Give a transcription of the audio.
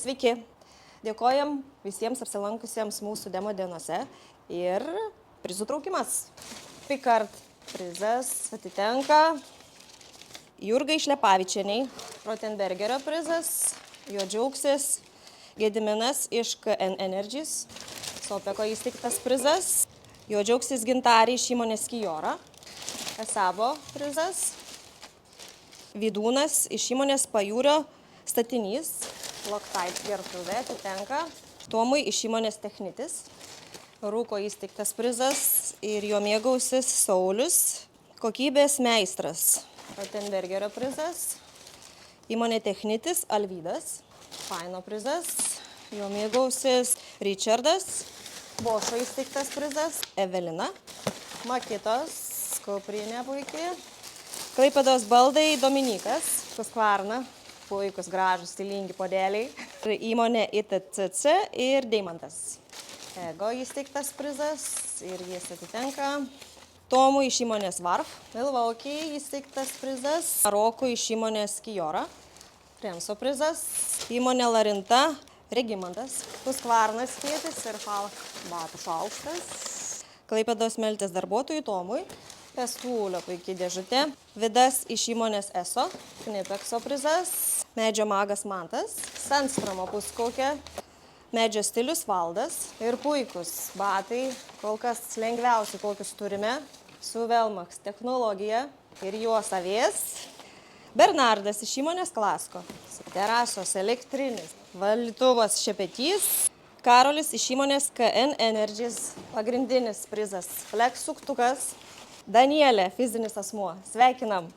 Sveiki! Dėkojam visiems apsilankusiems mūsų demo dienose ir prizų traukimas. Pikart prizas atitenka Jurgai Šlepavičieniai, Rotenbergerio prizas, juo džiaugsis Gediminas iš KN Energies, Sopeko įsteigtas prizas, juo džiaugsis Gintarė iš įmonės Kijora, Esabo prizas, Vydūnas iš įmonės Pajūrio statinys, Loctite gertuvė atitenka Tomui iš įmonės Technitis, Rūko įsteigtas prizas ir juo mėgausis Saulius, kokybės meistras, Rotenbergerio prizas, įmonė Technitis, Alvydas, Faino prizas, juo mėgausis Richardas, Bošo įsteigtas prizas, Evelina, Makitos, kuprinė puikiai, Klaipėdos baldai, Dominikas, Kuskvarna, puikus, gražus, stilingi podėliai, įmonė ITCC ir Deimantas. Ego įsteigtas prizas ir jis atitenka Tomui iš įmonės Varf, Milwaukee įsteigtas prizas, Rokui iš įmonės Kijora, Remso prizas, įmonė Larinta, Regimantas, Kuskvarnas skėtis ir Falk batų šaukštas, Klaipėdos Meltės darbuotojų Tomui, Pestūlio puikiai dėžutė, Vidas iš įmonės ESO, Knipekso prizas, Medžio magas Mantas, Senstromo puskaukė, Medžio stilius Valdas ir puikus batai, kol kas lengviausi, kokius turime, su Velmax technologija ir juos avės. Bernardas iš įmonės Klasko, terasos elektrinis, valytuvas Šepetys, Karolis iš įmonės KN Energies, pagrindinis prizas Flex suktukas, Danielė, fizinis asmuo, sveikinam.